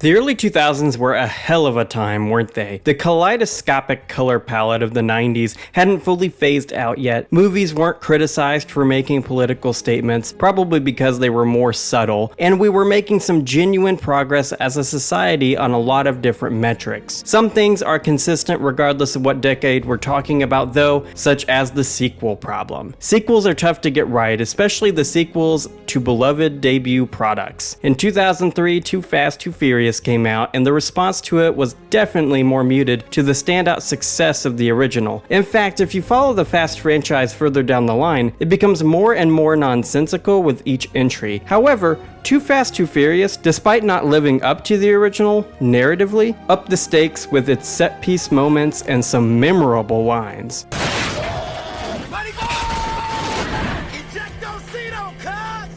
The early 2000s were a hell of a time, weren't they? The kaleidoscopic color palette of the 90s hadn't fully phased out yet. Movies weren't criticized for making political statements, probably because they were more subtle, and we were making some genuine progress as a society on a lot of different metrics. Some things are consistent regardless of what decade we're talking about though, such as the sequel problem. Sequels are tough to get right, especially the sequels to beloved debut products. In 2003, Too Fast, Too Furious came out, and the response to it was definitely more muted to the standout success of the original. In fact, if you follow the Fast franchise further down the line, it becomes more and more nonsensical with each entry. However, Too Fast, Too Furious, despite not living up to the original, narratively, upped the stakes with its set-piece moments and some memorable lines.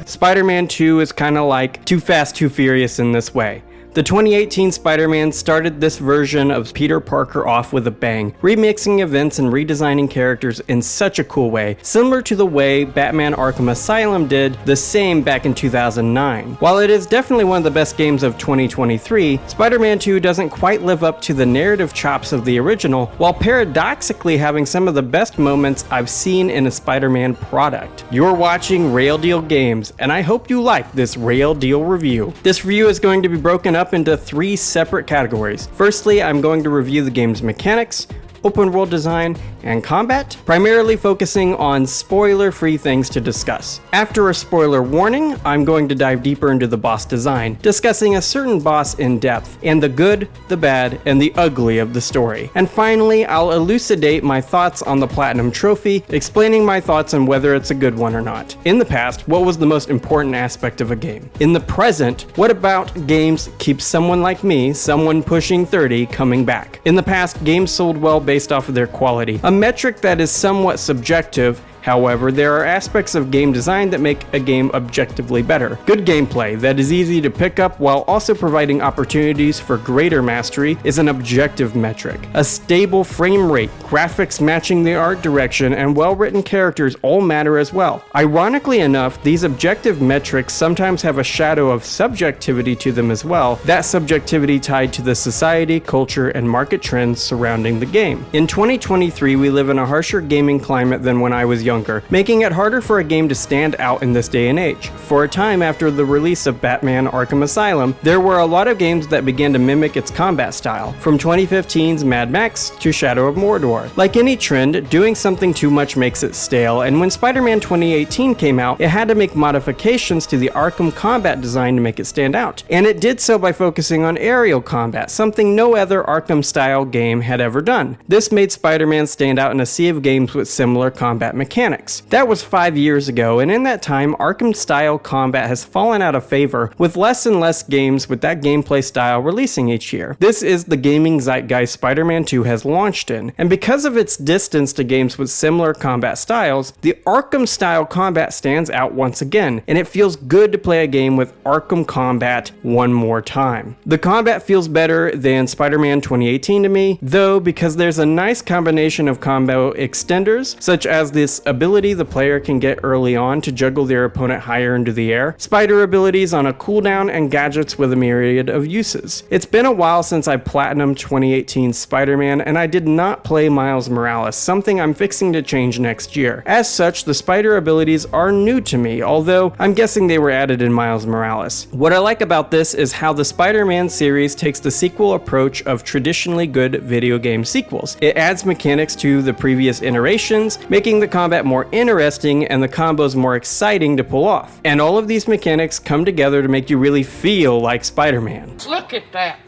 Spider-Man 2 is kinda like Too Fast, Too Furious in this way. The 2018 Spider-Man started this version of Peter Parker off with a bang, remixing events and redesigning characters in such a cool way, similar to the way Batman Arkham Asylum did the same back in 2009. While it is definitely one of the best games of 2023, Spider-Man 2 doesn't quite live up to the narrative chops of the original, while paradoxically having some of the best moments I've seen in a Spider-Man product. You're watching Rayl Deal Games, and I hope you like this Rayl Deal review. This review is going to be broken up into 3 separate categories. Firstly, I'm going to review the game's mechanics, open world design, and combat, primarily focusing on spoiler-free things to discuss. After a spoiler warning, I'm going to dive deeper into the boss design, discussing a certain boss in depth, and the good, the bad, and the ugly of the story. And finally, I'll elucidate my thoughts on the Platinum Trophy, explaining my thoughts on whether it's a good one or not. In the past, what was the most important aspect of a game? In the present, what about games keep someone like me, someone pushing 30, coming back? In the past, games sold well based off of their quality, a metric that is somewhat subjective. However, there are aspects of game design that make a game objectively better. Good gameplay that is easy to pick up while also providing opportunities for greater mastery is an objective metric. A stable frame rate, graphics matching the art direction, and well-written characters all matter as well. Ironically enough, these objective metrics sometimes have a shadow of subjectivity to them as well, that subjectivity tied to the society, culture, and market trends surrounding the game. In 2023, we live in a harsher gaming climate than when I was younger, making it harder for a game to stand out in this day and age. For a time after the release of Batman Arkham Asylum, there were a lot of games that began to mimic its combat style, from 2015's Mad Max to Shadow of Mordor. Like any trend, doing something too much makes it stale, and when Spider-Man 2018 came out, it had to make modifications to the Arkham combat design to make it stand out. And it did so by focusing on aerial combat, something no other Arkham-style game had ever done. This made Spider-Man stand out in a sea of games with similar combat mechanics. That was 5 years ago, and in that time, Arkham-style combat has fallen out of favor, with less and less games with that gameplay style releasing each year. This is the gaming zeitgeist Spider-Man 2 has launched in, and because of its distance to games with similar combat styles, the Arkham-style combat stands out once again, and it feels good to play a game with Arkham combat one more time. The combat feels better than Spider-Man 2018 to me, though, because there's a nice combination of combo extenders, such as this ability the player can get early on to juggle their opponent higher into the air, spider abilities on a cooldown, and gadgets with a myriad of uses. It's been a while since I platinumed 2018 Spider-Man, and I did not play Miles Morales, something I'm fixing to change next year. As such, the spider abilities are new to me, although I'm guessing they were added in Miles Morales. What I like about this is how the Spider-Man series takes the sequel approach of traditionally good video game sequels. It adds mechanics to the previous iterations, making the combat more interesting and the combos more exciting to pull off. And all of these mechanics come together to make you really feel like Spider-Man. Look at that.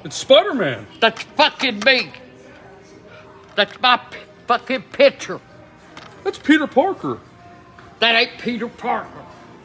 It's Spider-Man. That's fucking me. That's my fucking picture. That's Peter Parker. That ain't Peter Parker.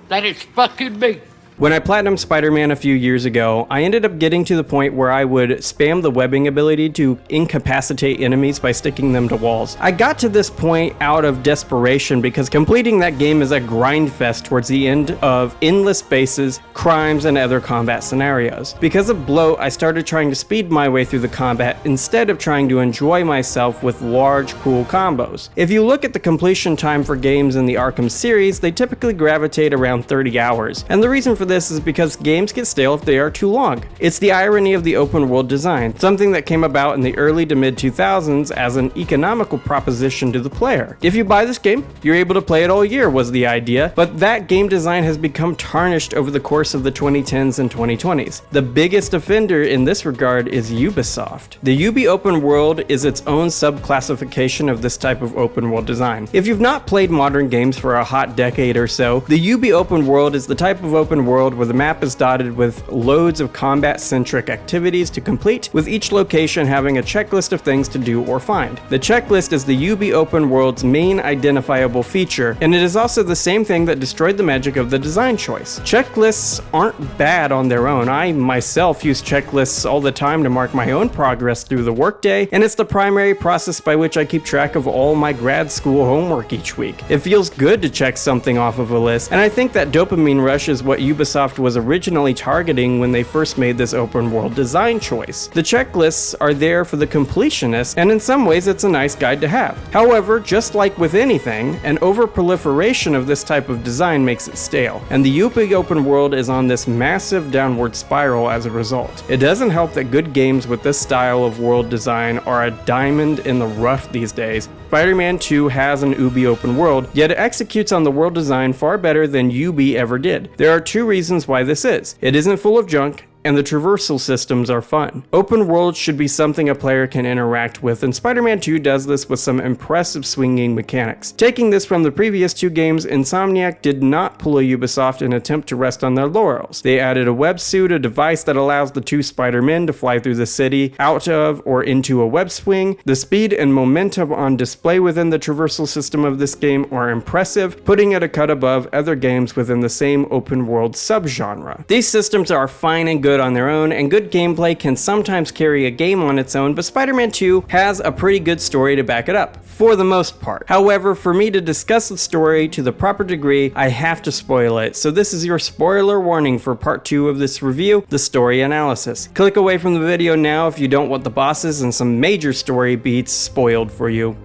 That is fucking me. When I platinumed Spider-Man a few years ago, I ended up getting to the point where I would spam the webbing ability to incapacitate enemies by sticking them to walls. I got to this point out of desperation because completing that game is a grind fest towards the end of endless bases, crimes, and other combat scenarios. Because of bloat, I started trying to speed my way through the combat instead of trying to enjoy myself with large, cool combos. If you look at the completion time for games in the Arkham series, they typically gravitate around 30 hours, and the reason for this is because games get stale if they are too long. It's the irony of the open world design, something that came about in the early to mid 2000s as an economical proposition to the player. If you buy this game, you're able to play it all year was the idea, but that game design has become tarnished over the course of the 2010s and 2020s. The biggest offender in this regard is Ubisoft. The Ubi open world is its own subclassification of this type of open world design. If you've not played modern games for a hot decade or so, the Ubi open world is the type of open world where the map is dotted with loads of combat-centric activities to complete, with each location having a checklist of things to do or find. The checklist is the Ubi open world's main identifiable feature, and it is also the same thing that destroyed the magic of the design choice. Checklists aren't bad on their own. I myself use checklists all the time to mark my own progress through the workday, and it's the primary process by which I keep track of all my grad school homework each week. It feels good to check something off of a list, and I think that dopamine rush is what Ubisoft was originally targeting when they first made this open world design choice. The checklists are there for the completionist, and in some ways it's a nice guide to have. However, just like with anything, an over-proliferation of this type of design makes it stale, and the Ubi open world is on this massive downward spiral as a result. It doesn't help that good games with this style of world design are a diamond in the rough these days. Spider-Man 2 has an Ubi open world, yet it executes on the world design far better than Ubi ever did. There are two reasons why this is. It isn't full of junk, and the traversal systems are fun. Open world should be something a player can interact with, and Spider-Man 2 does this with some impressive swinging mechanics. Taking this from the previous two games, Insomniac did not pull a Ubisoft in an attempt to rest on their laurels. They added a web suit, a device that allows the two Spider-Men to fly through the city, out of or into a web swing. The speed and momentum on display within the traversal system of this game are impressive, putting it a cut above other games within the same open world subgenre. These systems are fine and good on their own, and good gameplay can sometimes carry a game on its own, but Spider-Man 2 has a pretty good story to back it up, for the most part. However, for me to discuss the story to the proper degree, I have to spoil it, so this is your spoiler warning for part 2 of this review, the story analysis. Click away from the video now if you don't want the bosses and some major story beats spoiled for you.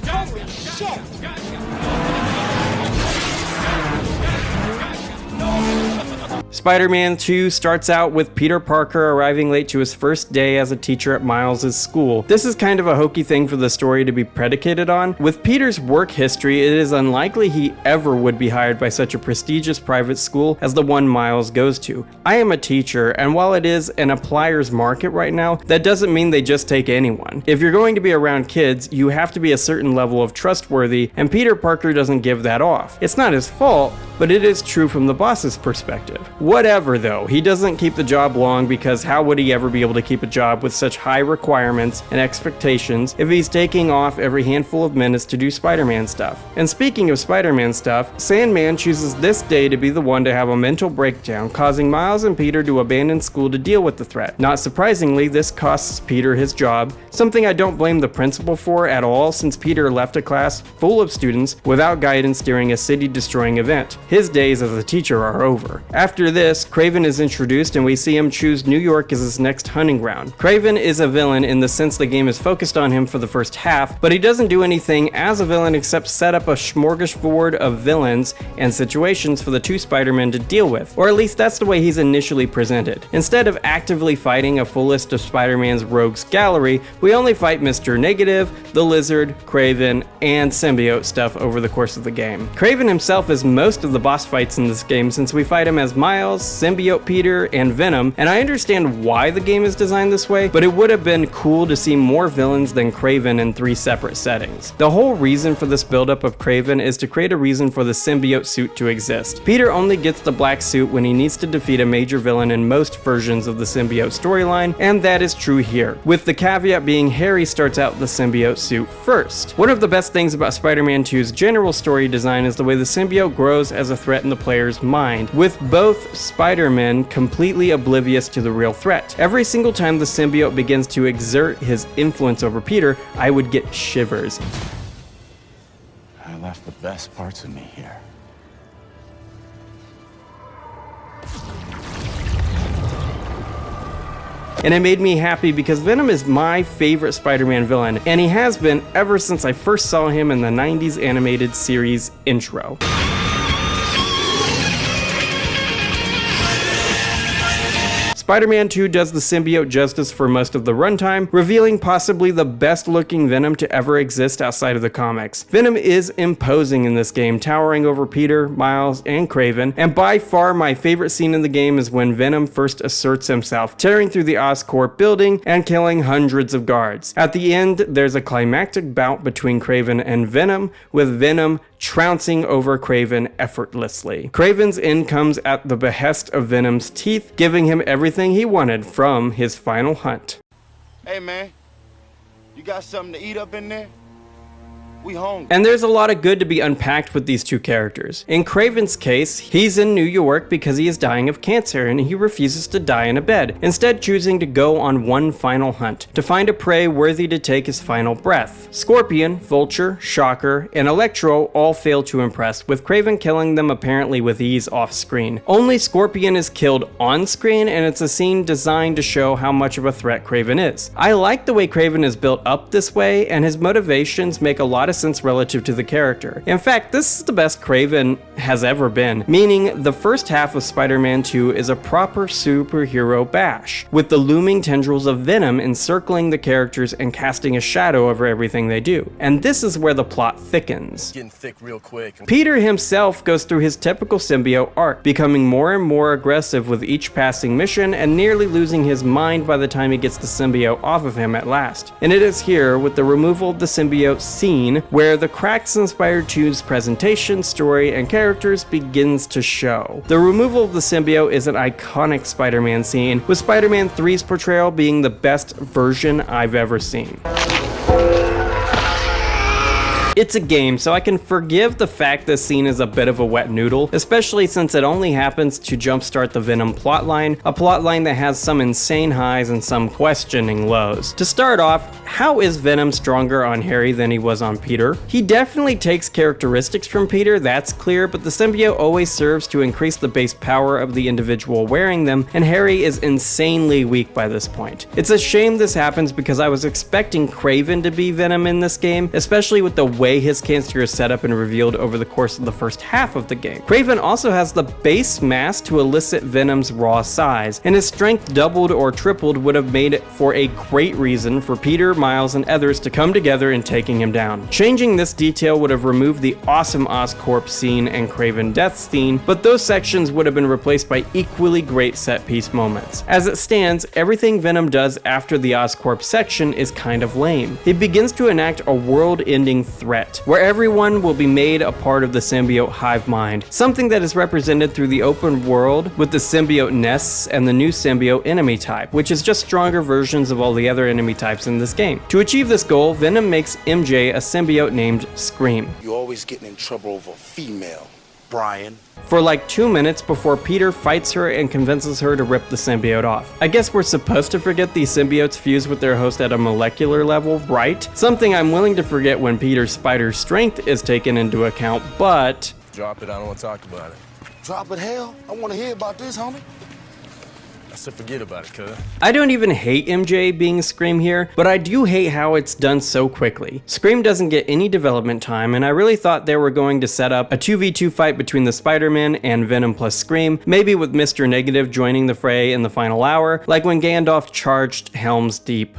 Holy shit! Spider-Man 2 starts out with Peter Parker arriving late to his first day as a teacher at Miles' school. This is kind of a hokey thing for the story to be predicated on. With Peter's work history, it is unlikely he ever would be hired by such a prestigious private school as the one Miles goes to. I am a teacher, and while it is an applier's market right now, that doesn't mean they just take anyone. If you're going to be around kids, you have to be a certain level of trustworthy, and Peter Parker doesn't give that off. It's not his fault, but it is true from the boss's perspective. Whatever though, he doesn't keep the job long because how would he ever be able to keep a job with such high requirements and expectations if he's taking off every handful of minutes to do Spider-Man stuff? And speaking of Spider-Man stuff, Sandman chooses this day to be the one to have a mental breakdown, causing Miles and Peter to abandon school to deal with the threat. Not surprisingly, this costs Peter his job, something I don't blame the principal for at all since Peter left a class full of students without guidance during a city-destroying event. His days as a teacher are over. After this, Kraven is introduced and we see him choose New York as his next hunting ground. Kraven is a villain in the sense the game is focused on him for the first half, but he doesn't do anything as a villain except set up a smorgasbord of villains and situations for the two Spider-Men to deal with, or at least that's the way he's initially presented. Instead of actively fighting a full list of Spider-Man's rogues gallery, we only fight Mr. Negative, the Lizard, Kraven, and symbiote stuff over the course of the game. Kraven himself is most of the boss fights in this game since we fight him as Miles, Symbiote Peter, and Venom, and I understand why the game is designed this way, but it would have been cool to see more villains than Kraven in 3 separate settings. The whole reason for this buildup of Kraven is to create a reason for the symbiote suit to exist. Peter only gets the black suit when he needs to defeat a major villain in most versions of the symbiote storyline, and that is true here, with the caveat being Harry starts out the symbiote suit first. One of the best things about Spider-Man 2's general story design is the way the symbiote grows as a threat in the player's mind, with both Spider-Men completely oblivious to the real threat. Every single time the symbiote begins to exert his influence over Peter, I would get shivers. I left the best parts of me here. And it made me happy because Venom is my favorite Spider-Man villain, and he has been ever since I first saw him in the 90s animated series intro. Spider-Man 2 does the symbiote justice for most of the runtime, revealing possibly the best looking Venom to ever exist outside of the comics. Venom is imposing in this game, towering over Peter, Miles, and Kraven, and by far my favorite scene in the game is when Venom first asserts himself, tearing through the Oscorp building and killing hundreds of guards. At the end, there's a climactic bout between Kraven and Venom, with Venom trouncing over Kraven effortlessly. Kraven's end comes at the behest of Venom's teeth, giving him everything he wanted from his final hunt. Hey man, you got something to eat up in there? We home. And there's a lot of good to be unpacked with these two characters. In Kraven's case, he's in New York because he is dying of cancer and he refuses to die in a bed, instead choosing to go on one final hunt, to find a prey worthy to take his final breath. Scorpion, Vulture, Shocker, and Electro all fail to impress, with Kraven killing them apparently with ease off screen. Only Scorpion is killed on screen, and it's a scene designed to show how much of a threat Kraven is. I like the way Kraven is built up this way, and his motivations make a lot of sense relative to the character. In fact, this is the best Kraven has ever been, meaning the first half of Spider-Man 2 is a proper superhero bash, with the looming tendrils of Venom encircling the characters and casting a shadow over everything they do. And this is where the plot thickens. Getting thick real quick. Peter himself goes through his typical symbiote arc, becoming more and more aggressive with each passing mission and nearly losing his mind by the time he gets the symbiote off of him at last. And it is here, with the removal of the symbiote scene, where the cracks in Spider 2's presentation, story, and characters begins to show. The removal of the symbiote is an iconic Spider-Man scene, with Spider-Man 3's portrayal being the best version I've ever seen. It's a game, so I can forgive the fact this scene is a bit of a wet noodle, especially since it only happens to jumpstart the Venom plotline, a plotline that has some insane highs and some questioning lows. To start off, how is Venom stronger on Harry than he was on Peter? He definitely takes characteristics from Peter, that's clear, but the symbiote always serves to increase the base power of the individual wearing them, and Harry is insanely weak by this point. It's a shame this happens because I was expecting Kraven to be Venom in this game, especially with the way his cancer is set up and revealed over the course of the first half of the game. Kraven also has the base mass to elicit Venom's raw size, and his strength doubled or tripled would have made it for a great reason for Peter, Miles, and others to come together in taking him down. Changing this detail would have removed the awesome Oscorp scene and Kraven death scene, but those sections would have been replaced by equally great set piece moments. As it stands, everything Venom does after the Oscorp section is kind of lame. He begins to enact a world-ending threat, where everyone will be made a part of the symbiote hive mind, something that is represented through the open world with the symbiote nests and the new symbiote enemy type, which is just stronger versions of all the other enemy types in this game. To achieve this goal, Venom makes MJ a symbiote named Scream. You always getting in trouble over female, Brian. For like 2 minutes before Peter fights her and convinces her to rip the symbiote off. I guess we're supposed to forget these symbiotes fuse with their host at a molecular level, right? Something I'm willing to forget when Peter's spider strength is taken into account, but... Drop it, I don't want to talk about it. Drop it, hell. I want to hear about this, homie. I said forget about it, cuz. I don't even hate MJ being Scream here, but I do hate how it's done so quickly. Scream doesn't get any development time, and I really thought they were going to set up a 2v2 fight between the Spider-Man and Venom plus Scream, maybe with Mr. Negative joining the fray in the final hour, like when Gandalf charged Helm's Deep.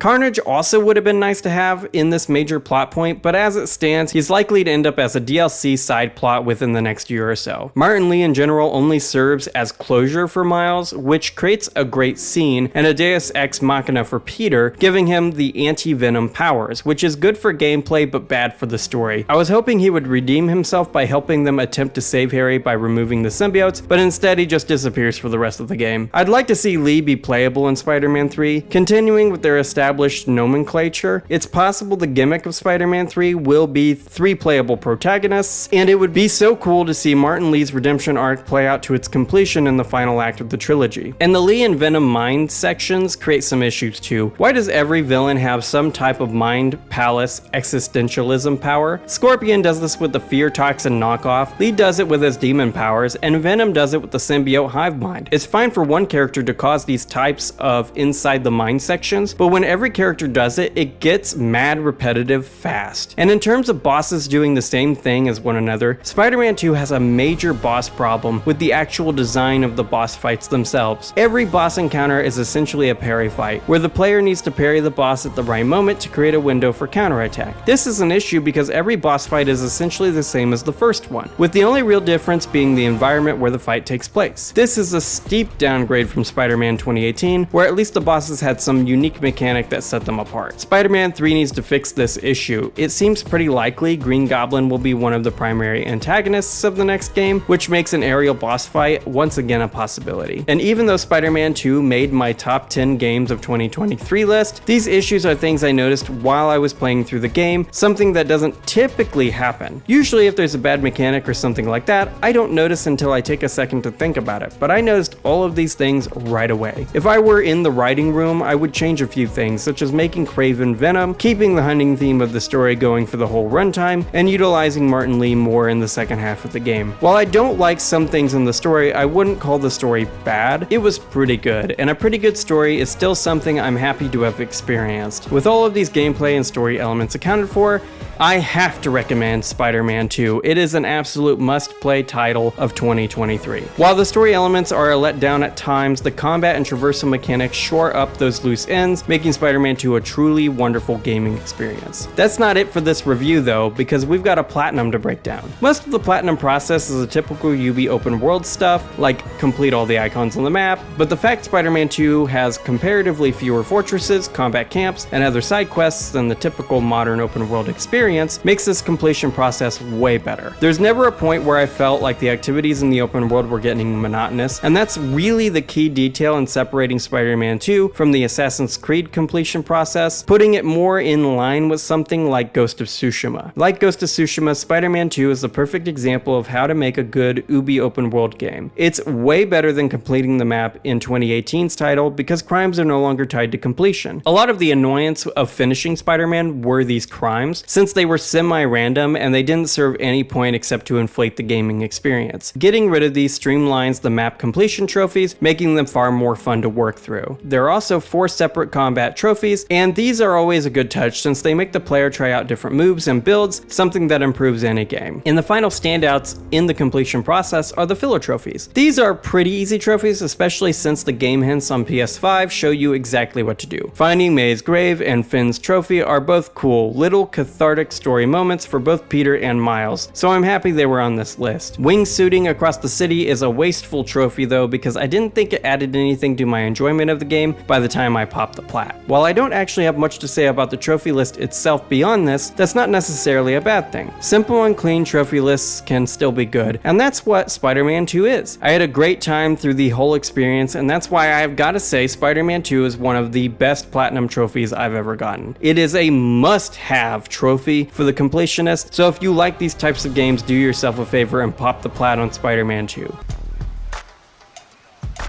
Carnage also would have been nice to have in this major plot point, but as it stands, he's likely to end up as a DLC side plot within the next year or so. Martin Li in general only serves as closure for Miles, which creates a great scene and a deus ex machina for Peter, giving him the anti-venom powers, which is good for gameplay but bad for the story. I was hoping he would redeem himself by helping them attempt to save Harry by removing the symbiotes, but instead he just disappears for the rest of the game. I'd like to see Li be playable in Spider-Man 3, continuing with their established nomenclature. It's possible the gimmick of Spider-Man 3 will be 3 playable protagonists, and it would be so cool to see Martin Li's redemption arc play out to its completion in the final act of the trilogy. And the Li and Venom mind sections create some issues too. Why does every villain have some type of mind palace existentialism power? Scorpion does this with the fear toxin knockoff, Li does it with his demon powers, and Venom does it with the symbiote hive mind. It's fine for one character to cause these types of inside the mind sections, but when every character does it, it gets mad repetitive fast. And in terms of bosses doing the same thing as one another, Spider-Man 2 has a major boss problem with the actual design of the boss fights themselves. Every boss encounter is essentially a parry fight, where the player needs to parry the boss at the right moment to create a window for counterattack. This is an issue because every boss fight is essentially the same as the first one, with the only real difference being the environment where the fight takes place. This is a steep downgrade from Spider-Man 2018, where at least the bosses had some unique mechanic that set them apart. Spider-Man 3 needs to fix this issue. It seems pretty likely Green Goblin will be one of the primary antagonists of the next game, which makes an aerial boss fight once again a possibility. And even though Spider-Man 2 made my top 10 games of 2023 list, these issues are things I noticed while I was playing through the game, something that doesn't typically happen. Usually if there's a bad mechanic or something like that, I don't notice until I take a second to think about it, but I noticed all of these things right away. If I were in the writing room, I would change a few things, such as making Kraven Venom, keeping the hunting theme of the story going for the whole runtime, and utilizing Martin Li more in the second half of the game. While I don't like some things in the story, I wouldn't call the story bad. It was pretty good, and a pretty good story is still something I'm happy to have experienced. With all of these gameplay and story elements accounted for, I have to recommend Spider-Man 2. It is an absolute must-play title of 2023. While the story elements are a letdown at times, the combat and traversal mechanics shore up those loose ends, making Spider-Man 2 a truly wonderful gaming experience. That's not it for this review though, because we've got a platinum to break down. Most of the platinum process is a typical Ubi open world stuff, like complete all the icons on the map, but the fact Spider-Man 2 has comparatively fewer fortresses, combat camps, and other side quests than the typical modern open world experience makes this completion process way better. There's never a point where I felt like the activities in the open world were getting monotonous, and that's really the key detail in separating Spider-Man 2 from the Assassin's Creed completion process, putting it more in line with something like Ghost of Tsushima. Like Ghost of Tsushima, Spider-Man 2 is the perfect example of how to make a good Ubi open world game. It's way better than completing the map in 2018's title because crimes are no longer tied to completion. A lot of the annoyance of finishing Spider-Man were these crimes, since they were semi-random and they didn't serve any point except to inflate the gaming experience. Getting rid of these streamlines the map completion trophies, making them far more fun to work through. There are also 4 separate combat trophies, and these are always a good touch since they make the player try out different moves and builds, something that improves any game. And the final standouts in the completion process are the filler trophies. These are pretty easy trophies, especially since the game hints on PS5 show you exactly what to do. Finding May's grave and Finn's trophy are both cool, little cathartic story moments for both Peter and Miles, so I'm happy they were on this list. Wingsuiting across the city is a wasteful trophy though, because I didn't think it added anything to my enjoyment of the game by the time I popped the plat. While I don't actually have much to say about the trophy list itself beyond this, that's not necessarily a bad thing. Simple and clean trophy lists can still be good, and that's what Spider-Man 2 is. I had a great time through the whole experience, and that's why I've got to say Spider-Man 2 is one of the best platinum trophies I've ever gotten. It is a must-have trophy for the completionist, so if you like these types of games, do yourself a favor and pop the plat on Spider-Man 2.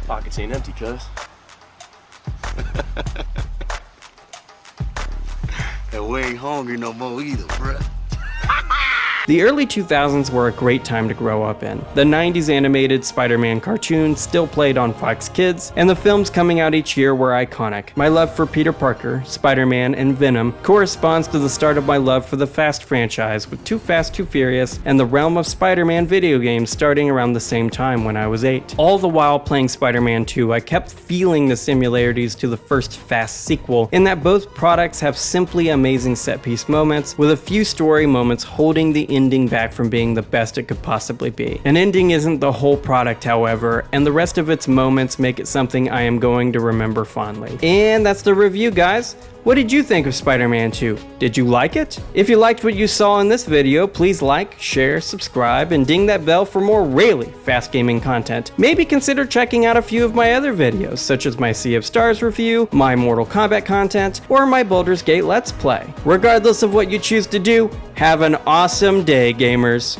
Pockets ain't empty, cuz. And we ain't hungry no more either, bruh. The early 2000s were a great time to grow up in. The 90s animated Spider-Man cartoons still played on Fox Kids, and the films coming out each year were iconic. My love for Peter Parker, Spider-Man, and Venom corresponds to the start of my love for the Fast franchise, with Too Fast, Too Furious and the Realm of Spider-Man video games starting around the same time when I was 8. All the while playing Spider-Man 2, I kept feeling the similarities to the first Fast sequel, in that both products have simply amazing set-piece moments, with a few story moments holding the ending back from being the best it could possibly be. An ending isn't the whole product, however, and the rest of its moments make it something I am going to remember fondly. And that's the review, guys. What did you think of Spider-Man 2? Did you like it? If you liked what you saw in this video, please like, share, subscribe, and ding that bell for more really fast gaming content. Maybe consider checking out a few of my other videos, such as my Sea of Stars review, my Mortal Kombat content, or my Baldur's Gate Let's Play. Regardless of what you choose to do, have an awesome day, gamers.